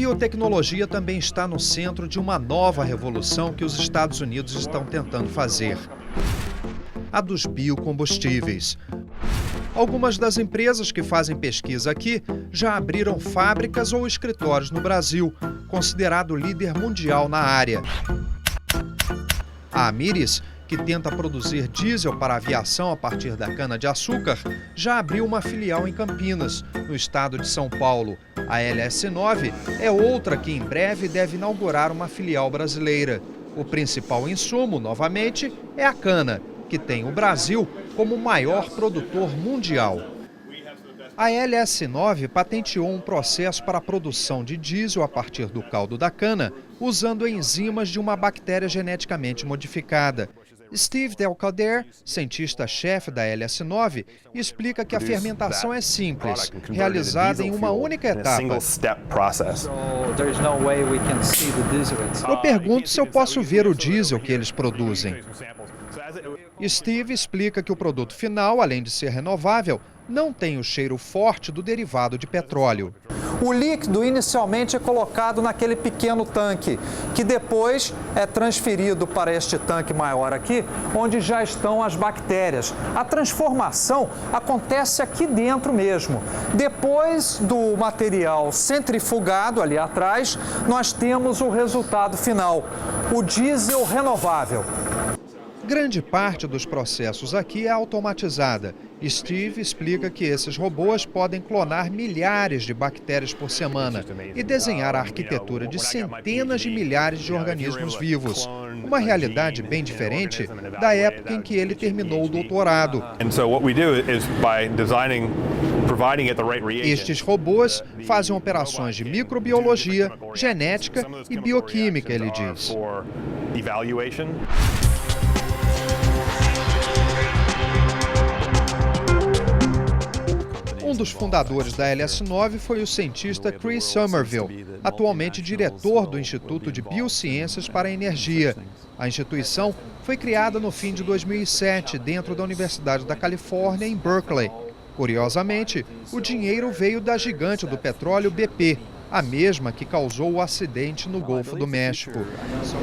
biotecnologia também está no centro de uma nova revolução que os Estados Unidos estão tentando fazer: a dos biocombustíveis. Algumas das empresas que fazem pesquisa aqui já abriram fábricas ou escritórios no Brasil, considerado líder mundial na área. A Amyris, que tenta produzir diesel para a aviação a partir da cana-de-açúcar, já abriu uma filial em Campinas, no estado de São Paulo. A LS9 é outra que em breve deve inaugurar uma filial brasileira. O principal insumo, novamente, é a cana, que tem o Brasil como o maior produtor mundial. A LS9 patenteou um processo para a produção de diesel a partir do caldo da cana, usando enzimas de uma bactéria geneticamente modificada. Steve Del Calder, cientista-chefe da LS9, explica que a fermentação é simples, realizada em uma única etapa. Eu pergunto se eu posso ver o diesel que eles produzem. Steve explica que o produto final, além de ser renovável, não tem o cheiro forte do derivado de petróleo. O líquido inicialmente é colocado naquele pequeno tanque, que depois é transferido para este tanque maior aqui, onde já estão as bactérias. A transformação acontece aqui dentro mesmo. Depois do material centrifugado ali atrás, nós temos o resultado final, o diesel renovável. Grande parte dos processos aqui é automatizada. Steve explica que esses robôs podem clonar milhares de bactérias por semana e desenhar a arquitetura de centenas de milhares de organismos vivos. Uma realidade bem diferente da época em que ele terminou o doutorado. Estes robôs fazem operações de microbiologia, genética e bioquímica, ele diz. Um dos fundadores da LS9 foi o cientista Chris Somerville, atualmente diretor do Instituto de Biociências para a Energia. A instituição foi criada no fim de 2007, dentro da Universidade da Califórnia, em Berkeley. Curiosamente, o dinheiro veio da gigante do petróleo BP, a mesma que causou o acidente no Golfo do México.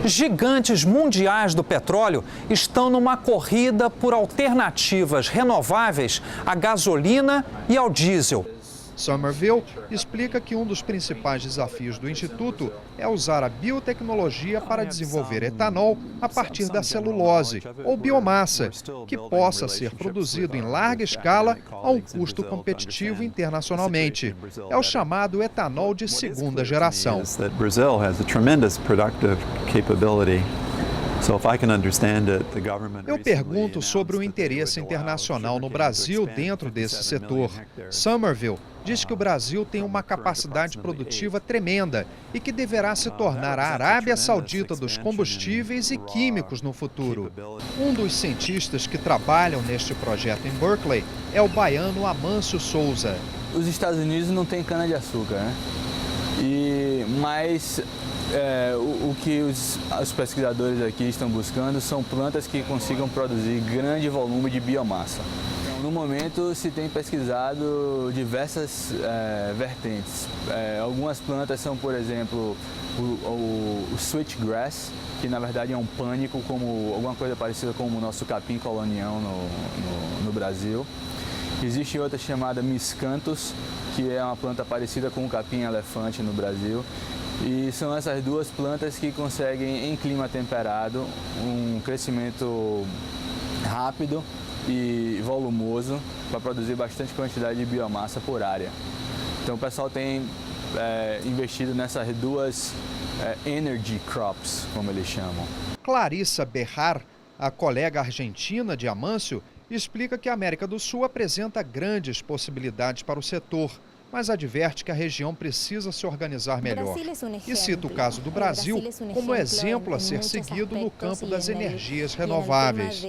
Gigantes mundiais do petróleo estão numa corrida por alternativas renováveis à gasolina e ao diesel. Somerville explica que um dos principais desafios do Instituto é usar a biotecnologia para desenvolver etanol a partir da celulose, ou biomassa, que possa ser produzido em larga escala a um custo competitivo internacionalmente. É o chamado etanol de segunda geração. Eu pergunto sobre o interesse internacional no Brasil dentro desse setor. Somerville diz que o Brasil tem uma capacidade produtiva tremenda e que deverá se tornar a Arábia Saudita dos combustíveis e químicos no futuro. Um dos cientistas que trabalham neste projeto em Berkeley é o baiano Amâncio Souza. Os Estados Unidos não têm cana-de-açúcar, né? Mas o que os pesquisadores aqui estão buscando são plantas que consigam produzir grande volume de biomassa. No momento se tem pesquisado diversas vertentes. Algumas plantas são, por exemplo, o switchgrass, que na verdade é um pânico, como alguma coisa parecida com o nosso capim colonial no Brasil. Existe outra chamada miscanthus, que é uma planta parecida com o capim-elefante no Brasil. E são essas duas plantas que conseguem, em clima temperado, um crescimento rápido e volumoso para produzir bastante quantidade de biomassa por área. Então o pessoal tem investido nessas duas energy crops, como eles chamam. Clarissa Berrar, a colega argentina de Amâncio, explica que a América do Sul apresenta grandes possibilidades para o setor, mas adverte que a região precisa se organizar melhor. E cita o caso do Brasil como exemplo a ser seguido no campo das energias renováveis.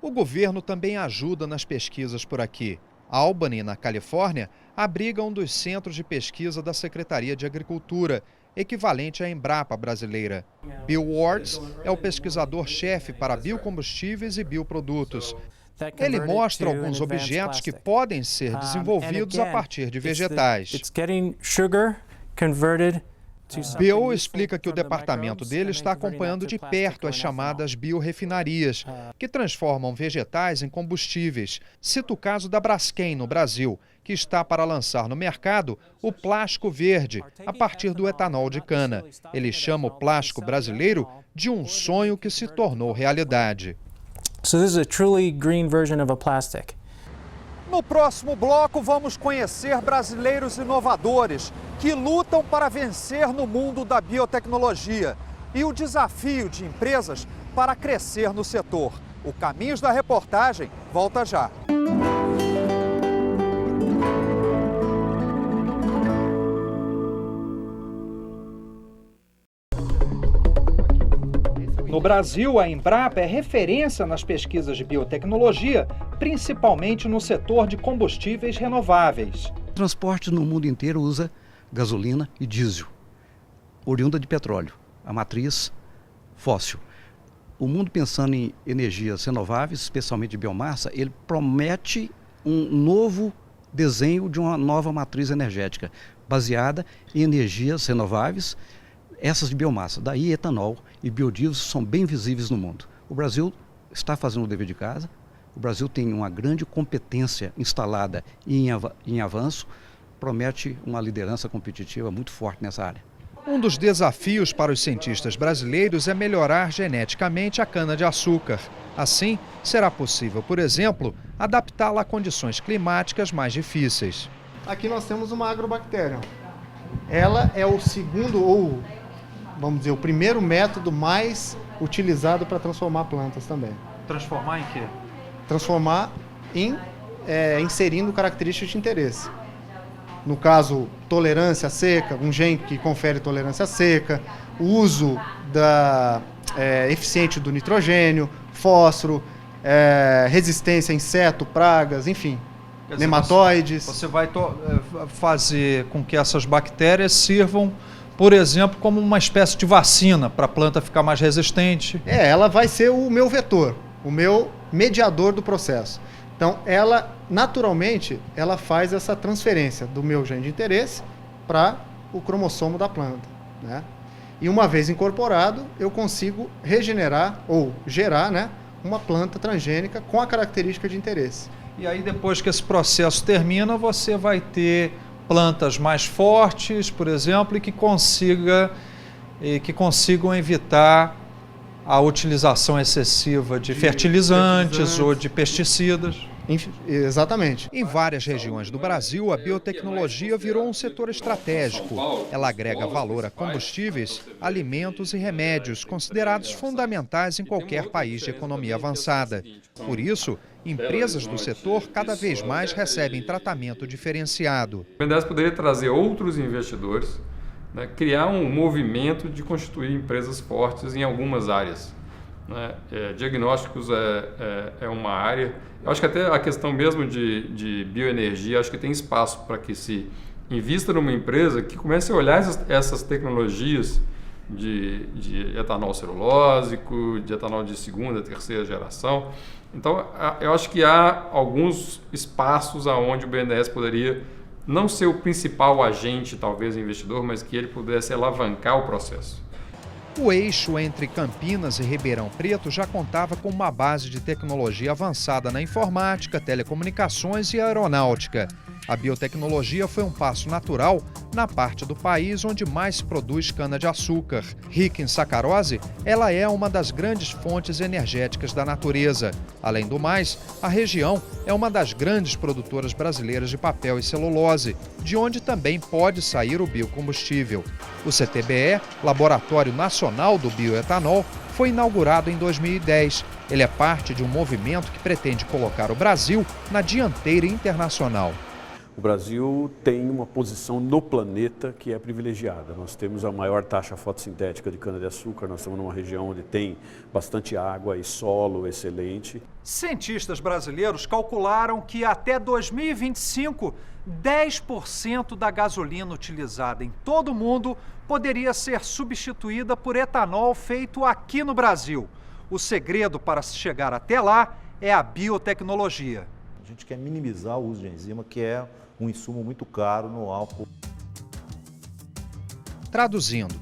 O governo também ajuda nas pesquisas por aqui. Albany, na Califórnia, abriga um dos centros de pesquisa da Secretaria de Agricultura, equivalente à Embrapa brasileira. Bill Wards é o pesquisador-chefe para biocombustíveis e bioprodutos. Ele mostra alguns objetos que podem ser desenvolvidos a partir de vegetais. Bill explica que o departamento dele está acompanhando de perto as chamadas biorefinarias, que transformam vegetais em combustíveis. Cita o caso da Braskem, no Brasil, que está para lançar no mercado o plástico verde, a partir do etanol de cana. Ele chama o plástico brasileiro de um sonho que se tornou realidade. So this is a truly green version of a plastic. No próximo bloco, vamos conhecer brasileiros inovadores que lutam para vencer no mundo da biotecnologia e o desafio de empresas para crescer no setor. O Caminhos da Reportagem volta já. No Brasil, a Embrapa é referência nas pesquisas de biotecnologia, principalmente no setor de combustíveis renováveis. O transporte no mundo inteiro usa gasolina e diesel, oriunda de petróleo, a matriz fóssil. O mundo, pensando em energias renováveis, especialmente de biomassa, ele promete um novo desenho de uma nova matriz energética, baseada em energias renováveis, essas de biomassa. Daí etanol e biodiesel são bem visíveis no mundo. O Brasil está fazendo o dever de casa, o Brasil tem uma grande competência instalada e em avanço, promete uma liderança competitiva muito forte nessa área. Um dos desafios para os cientistas brasileiros é melhorar geneticamente a cana-de-açúcar. Assim, será possível, por exemplo, adaptá-la a condições climáticas mais difíceis. Aqui nós temos uma agrobactéria. Ela é o segundo, ou vamos dizer, o primeiro método mais utilizado para transformar plantas também. Transformar em quê? Transformar em inserindo características de interesse. No caso, tolerância à seca, um gene que confere tolerância à seca, o uso eficiente do nitrogênio, fósforo, resistência a inseto, pragas, enfim, nematóides. Você vai fazer com que essas bactérias sirvam, por exemplo, como uma espécie de vacina para a planta ficar mais resistente. Ela vai ser o meu vetor, o meu mediador do processo. Então, ela, naturalmente, ela faz essa transferência do meu gene de interesse para o cromossomo da planta, né? E uma vez incorporado, eu consigo regenerar ou gerar, né, uma planta transgênica com a característica de interesse. E aí, depois que esse processo termina, você vai ter plantas mais fortes, por exemplo, e que consigam evitar a utilização excessiva de fertilizantes ou de pesticidas. Exatamente. Em várias regiões do Brasil, a biotecnologia virou um setor estratégico. Ela agrega valor a combustíveis, alimentos e remédios, considerados fundamentais em qualquer país de economia avançada. Por isso, empresas do setor cada vez mais recebem tratamento diferenciado. O BNDES poderia trazer outros investidores, né, criar um movimento de constituir empresas fortes em algumas áreas. Né? Diagnósticos é uma área. Eu acho que até a questão mesmo de bioenergia, acho que tem espaço para que se invista numa empresa que comece a olhar essas tecnologias de etanol celulósico, de etanol de segunda, terceira geração. Então, eu acho que há alguns espaços onde o BNDES poderia não ser o principal agente, talvez, investidor, mas que ele pudesse alavancar o processo. O eixo entre Campinas e Ribeirão Preto já contava com uma base de tecnologia avançada na informática, telecomunicações e aeronáutica. A biotecnologia foi um passo natural na parte do país onde mais se produz cana-de-açúcar. Rica em sacarose, ela é uma das grandes fontes energéticas da natureza. Além do mais, a região é uma das grandes produtoras brasileiras de papel e celulose, de onde também pode sair o biocombustível. O CTBE, Laboratório Nacional do Bioetanol, foi inaugurado em 2010. Ele é parte de um movimento que pretende colocar o Brasil na dianteira internacional. O Brasil tem uma posição no planeta que é privilegiada. Nós temos a maior taxa fotossintética de cana-de-açúcar, nós estamos numa região onde tem bastante água e solo excelente. Cientistas brasileiros calcularam que até 2025, 10% da gasolina utilizada em todo o mundo poderia ser substituída por etanol feito aqui no Brasil. O segredo para se chegar até lá é a biotecnologia. A gente quer minimizar o uso de enzima, que é um insumo muito caro no álcool. Traduzindo,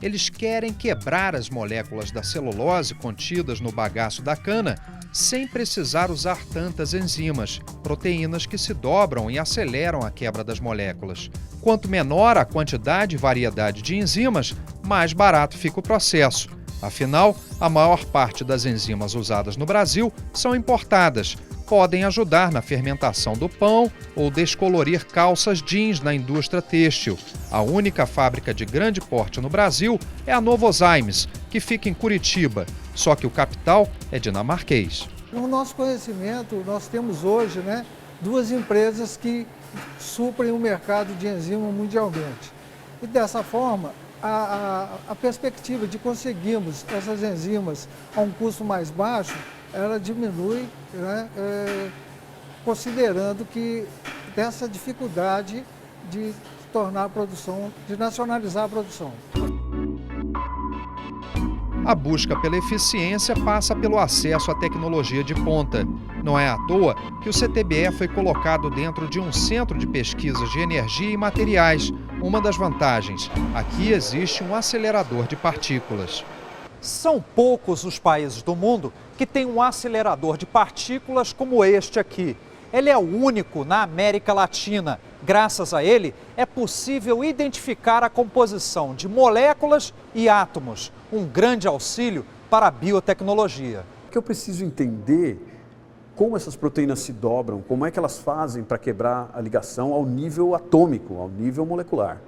eles querem quebrar as moléculas da celulose contidas no bagaço da cana sem precisar usar tantas enzimas, proteínas que se dobram e aceleram a quebra das moléculas. Quanto menor a quantidade e variedade de enzimas, mais barato fica o processo. Afinal, a maior parte das enzimas usadas no Brasil são importadas. Podem ajudar na fermentação do pão ou descolorir calças jeans na indústria têxtil. A única fábrica de grande porte no Brasil é a Novozymes, que fica em Curitiba, só que o capital é dinamarquês. No nosso conhecimento, nós temos hoje, duas empresas que suprem o mercado de enzima mundialmente. E dessa forma, a perspectiva de conseguirmos essas enzimas a um custo mais baixo, ela diminui, considerando que dessa dificuldade de tornar a produção, de nacionalizar a produção. A busca pela eficiência passa pelo acesso à tecnologia de ponta. Não é à toa que o CTBE foi colocado dentro de um centro de pesquisas de energia e materiais. Uma das vantagens, aqui existe um acelerador de partículas. São poucos os países do mundo que têm um acelerador de partículas como este aqui. Ele é o único na América Latina. Graças a ele, é possível identificar a composição de moléculas e átomos, um grande auxílio para a biotecnologia. O que eu preciso entender como essas proteínas se dobram, como é que elas fazem para quebrar a ligação ao nível atômico, ao nível molecular.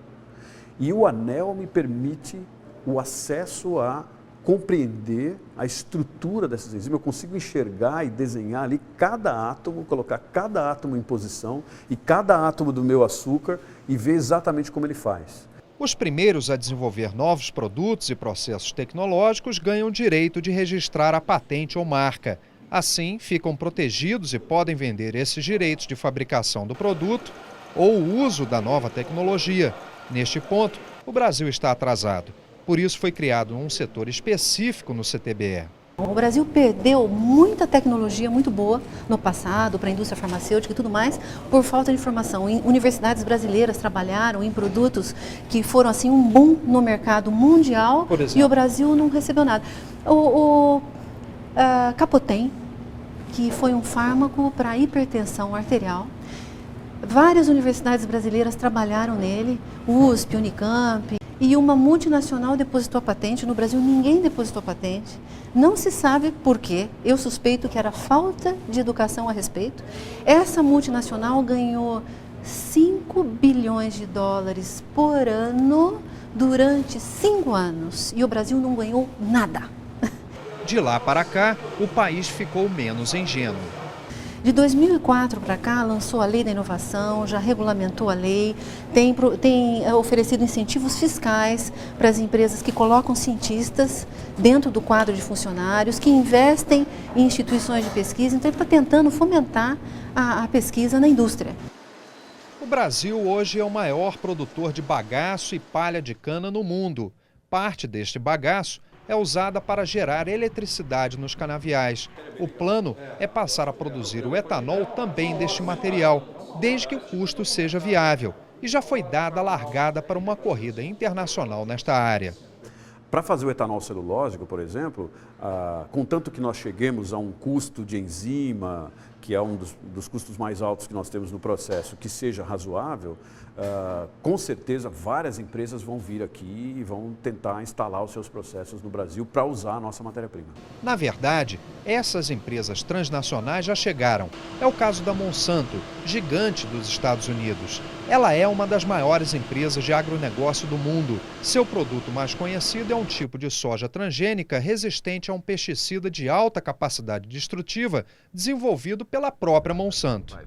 E o anel me permite o acesso a compreender a estrutura dessas enzimas, eu consigo enxergar e desenhar ali cada átomo, colocar cada átomo em posição e cada átomo do meu açúcar e ver exatamente como ele faz. Os primeiros a desenvolver novos produtos e processos tecnológicos ganham o direito de registrar a patente ou marca. Assim, ficam protegidos e podem vender esses direitos de fabricação do produto ou o uso da nova tecnologia. Neste ponto, o Brasil está atrasado. Por isso foi criado um setor específico no CTBE. O Brasil perdeu muita tecnologia muito boa no passado para a indústria farmacêutica e tudo mais por falta de informação. Universidades brasileiras trabalharam em produtos que foram assim um boom no mercado mundial e o Brasil não recebeu nada. O Capotem, que foi um fármaco para hipertensão arterial, várias universidades brasileiras trabalharam nele, USP, Unicamp, e uma multinacional depositou a patente. No Brasil ninguém depositou a patente, não se sabe por quê, eu suspeito que era falta de educação a respeito. Essa multinacional ganhou 5 bilhões de dólares por ano durante 5 anos e o Brasil não ganhou nada. De lá para cá, o país ficou menos ingênuo. De 2004 para cá, lançou a Lei da Inovação, já regulamentou a lei, tem oferecido incentivos fiscais para as empresas que colocam cientistas dentro do quadro de funcionários, que investem em instituições de pesquisa, então ele está tentando fomentar a pesquisa na indústria. O Brasil hoje é o maior produtor de bagaço e palha de cana no mundo. Parte deste bagaço é usada para gerar eletricidade nos canaviais. O plano é passar a produzir o etanol também deste material, desde que o custo seja viável. E já foi dada a largada para uma corrida internacional nesta área. Para fazer o etanol celulósico, por exemplo, contanto que nós cheguemos a um custo de enzima, que é um dos custos mais altos que nós temos no processo, que seja razoável, com certeza várias empresas vão vir aqui e vão tentar instalar os seus processos no Brasil para usar a nossa matéria-prima. Na verdade, essas empresas transnacionais já chegaram. É o caso da Monsanto, gigante dos Estados Unidos. Ela é uma das maiores empresas de agronegócio do mundo. Seu produto mais conhecido é um tipo de soja transgênica resistente a um pesticida de alta capacidade destrutiva desenvolvido pela própria Monsanto.